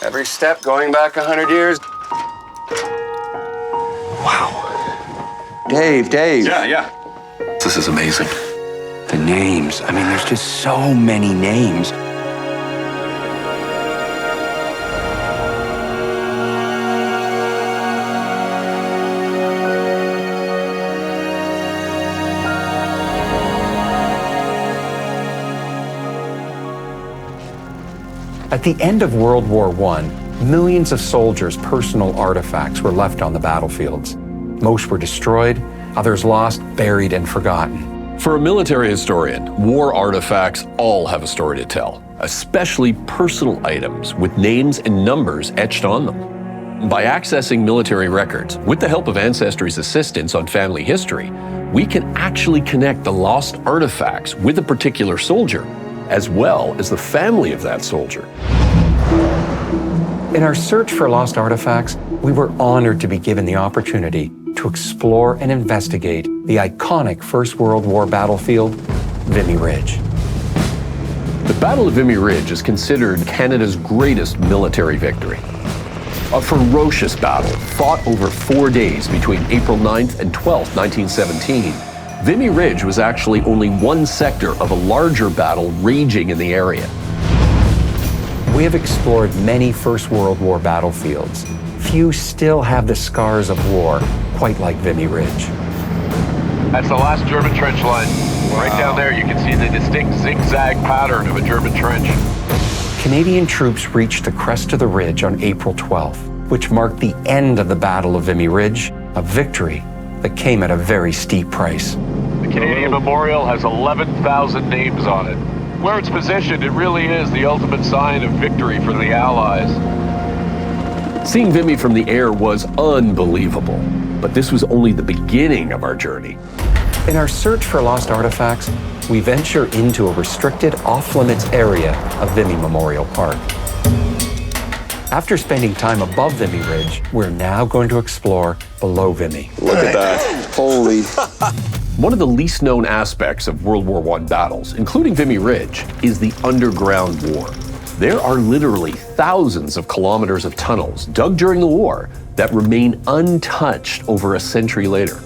Every step going back 100 years. Wow. Dave. Yeah. This is amazing. The names. I mean, there's just so many names. At the end of World War I, millions of soldiers' personal artifacts were left on the battlefields. Most were destroyed, others lost, buried, and forgotten. For a military historian, war artifacts all have a story to tell, especially personal items with names and numbers etched on them. By accessing military records, with the help of Ancestry's assistance on family history, we can actually connect the lost artifacts with a particular soldier, as well as the family of that soldier. In our search for lost artifacts, we were honored to be given the opportunity to explore and investigate the iconic First World War battlefield, Vimy Ridge. The Battle of Vimy Ridge is considered Canada's greatest military victory. A ferocious battle fought over 4 days between April 9th and 12th, 1917. Vimy Ridge was actually only one sector of a larger battle raging in the area. We have explored many First World War battlefields. Few still have the scars of war, quite like Vimy Ridge. That's the last German trench line. Wow. Right down there, you can see the distinct zigzag pattern of a German trench. Canadian troops reached the crest of the ridge on April 12th, which marked the end of the Battle of Vimy Ridge, a victory that came at a very steep price. The Canadian Memorial has 11,000 names on it. Where it's positioned, it really is the ultimate sign of victory for the Allies. Seeing Vimy from the air was unbelievable, but this was only the beginning of our journey. In our search for lost artifacts, we venture into a restricted off-limits area of Vimy Memorial Park. After spending time above Vimy Ridge, we're now going to explore below Vimy. Look at that. Holy. One of the least known aspects of World War I battles, including Vimy Ridge, is the underground war. There are literally thousands of kilometers of tunnels dug during the war that remain untouched over a century later.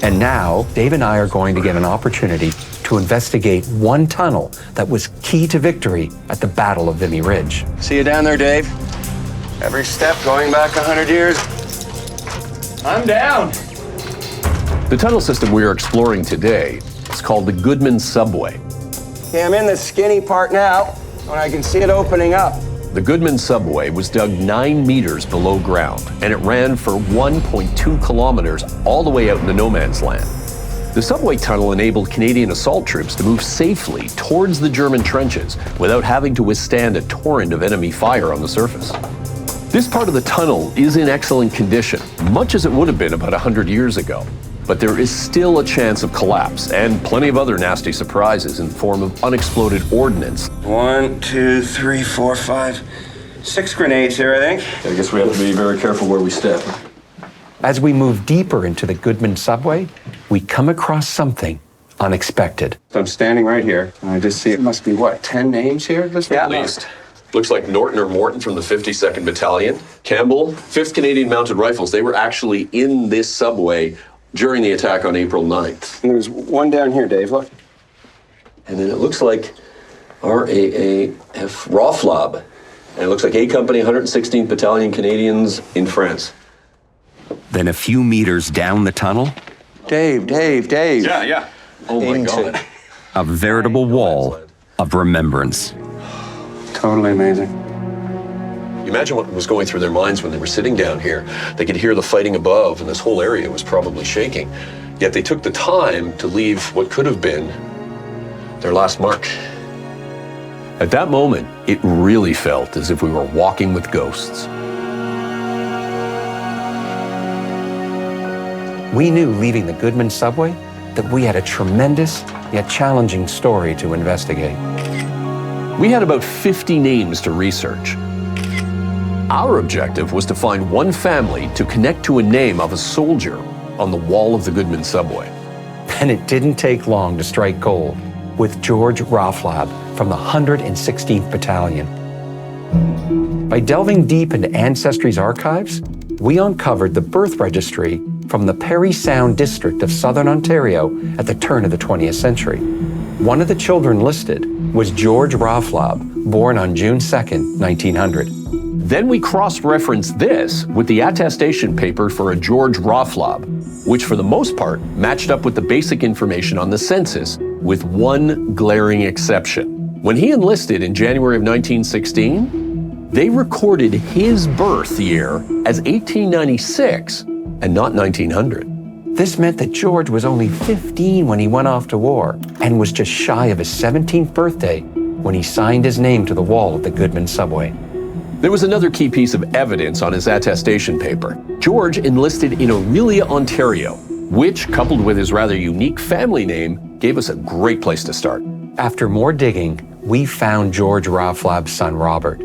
And now, Dave and I are going to get an opportunity to investigate one tunnel that was key to victory at the Battle of Vimy Ridge. See you down there, Dave. Every step going back 100 years. I'm down. The tunnel system we are exploring today is called the Goodman Subway. Okay, I'm in the skinny part now, when I can see it opening up. The Goodman Subway was dug 9 meters below ground, and it ran for 1.2 kilometers all the way out into no man's land. The subway tunnel enabled Canadian assault troops to move safely towards the German trenches without having to withstand a torrent of enemy fire on the surface. This part of the tunnel is in excellent condition, much as it would have been about 100 years ago. But there is still a chance of collapse and plenty of other nasty surprises in the form of unexploded ordnance. 1, 2, 3, 4, 5, 6 grenades here, I think. I guess we have to be very careful where we step. As we move deeper into the Goodman Subway, we come across something unexpected. So I'm standing right here, and I just see it must be, what, 10 names here? At least. Looks like Norton or Morton from the 52nd Battalion. Campbell, 5th Canadian Mounted Rifles. They were actually in this subway during the attack on April 9th. And there's one down here, Dave, look. And then it looks like RAAF Raflob. And it looks like A Company, 116th Battalion Canadians in France. Then a few meters down the tunnel, Dave. Yeah. Oh my God. a veritable wall of remembrance. Totally amazing. You imagine what was going through their minds when they were sitting down here. They could hear the fighting above, and this whole area was probably shaking. Yet they took the time to leave what could have been their last mark. At that moment, it really felt as if we were walking with ghosts. We knew leaving the Goodman Subway that we had a tremendous yet challenging story to investigate. We had about 50 names to research. Our objective was to find one family to connect to a name of a soldier on the wall of the Goodman Subway. And it didn't take long to strike gold with George Raflob from the 116th Battalion. By delving deep into Ancestry's archives, we uncovered the birth registry from the Parry Sound district of southern Ontario at the turn of the 20th century. One of the children listed was George Raflob, born on June 2nd, 1900. Then we cross-referenced this with the attestation paper for a George Raflob, which for the most part matched up with the basic information on the census, with one glaring exception. When he enlisted in January of 1916, they recorded his birth year as 1896 and not 1900. This meant that George was only 15 when he went off to war and was just shy of his 17th birthday when he signed his name to the wall of the Goodman Subway. There was another key piece of evidence on his attestation paper. George enlisted in Orillia, Ontario, which, coupled with his rather unique family name, gave us a great place to start. After more digging, we found George Raflob's son, Robert.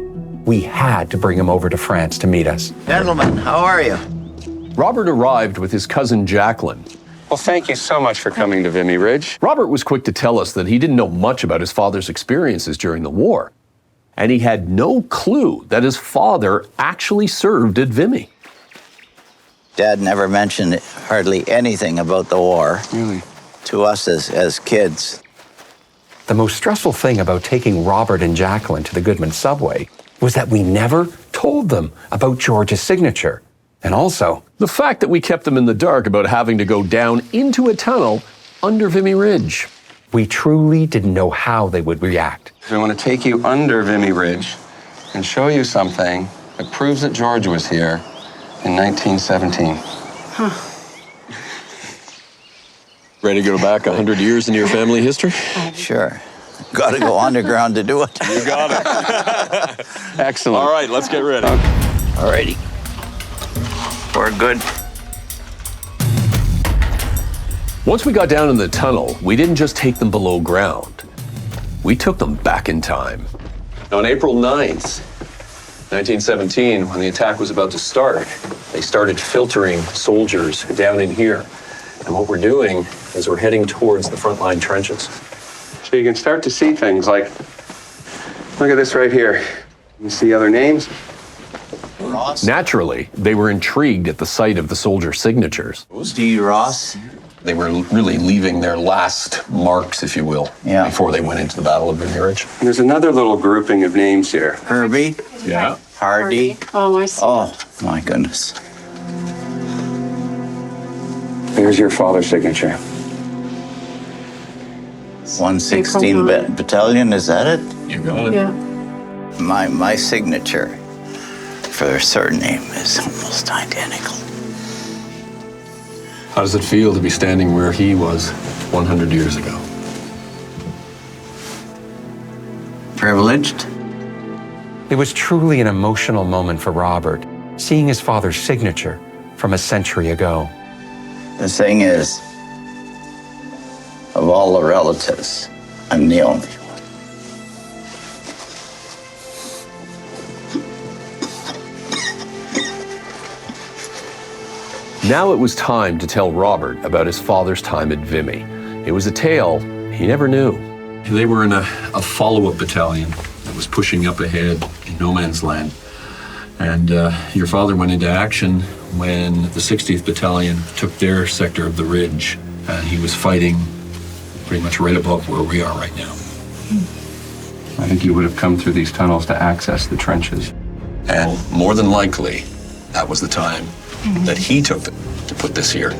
We had to bring him over to France to meet us. Gentlemen, how are you? Robert arrived with his cousin Jacqueline. Well, thank you so much for coming to Vimy Ridge. Robert was quick to tell us that he didn't know much about his father's experiences during the war, and he had no clue that his father actually served at Vimy. Dad never mentioned hardly anything about the war. Really? To us as kids. The most stressful thing about taking Robert and Jacqueline to the Goodman Subway was that we never told them about George's signature. And also, the fact that we kept them in the dark about having to go down into a tunnel under Vimy Ridge. we truly didn't know how they would react. I want to take you under Vimy Ridge and show you something that proves that George was here in 1917. Ready to go back 100 years in your family history? Sure. Got to go underground to do it. You got it. Excellent. All right, let's get ready. All righty. We're good. Once we got down in the tunnel, we didn't just take them below ground. We took them back in time. On April 9th, 1917, when the attack was about to start, they started filtering soldiers down in here. And what we're doing is we're heading towards the frontline trenches. So you can start to see things like, look at this right here. You see other names? Ross? Naturally, they were intrigued at the sight of the soldier signatures. D. Ross? They were really leaving their last marks, if you will, Yeah. before they went into the Battle of Vimy Ridge. And there's another little grouping of names here. Herbie? Yeah. Hardy? Oh, I see. Oh, my goodness. There's your father's signature. 116 Battalion, is that it? You got it. Yeah. My signature for their surname is almost identical. How does it feel to be standing where he was 100 years ago? Privileged? It was truly an emotional moment for Robert, seeing his father's signature from a century ago. The thing is, of all the relatives, I'm the only one. Now it was time to tell Robert about his father's time at Vimy. It was a tale he never knew. They were in a follow-up battalion that was pushing up ahead in no man's land. And your father went into action when the 60th Battalion took their sector of the ridge. And he was fighting pretty much right above where we are right now. I think you would have come through these tunnels to access the trenches. And more than likely, that was the time that he took to put this here.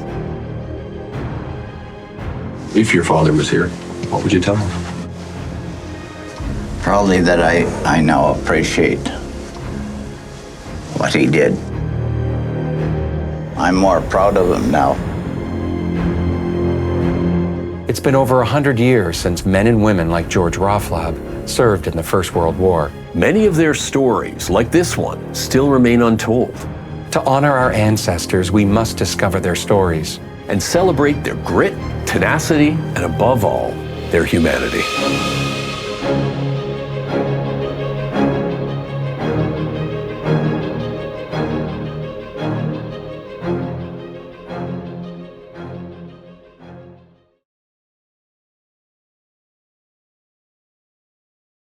If your father was here, what would you tell him? Probably that I now appreciate what he did. I'm more proud of him now. It's been over 100 years since men and women like George Raflob served in the First World War. Many of their stories, like this one, still remain untold. To honor our ancestors, we must discover their stories And celebrate their grit, tenacity, and above all, their humanity.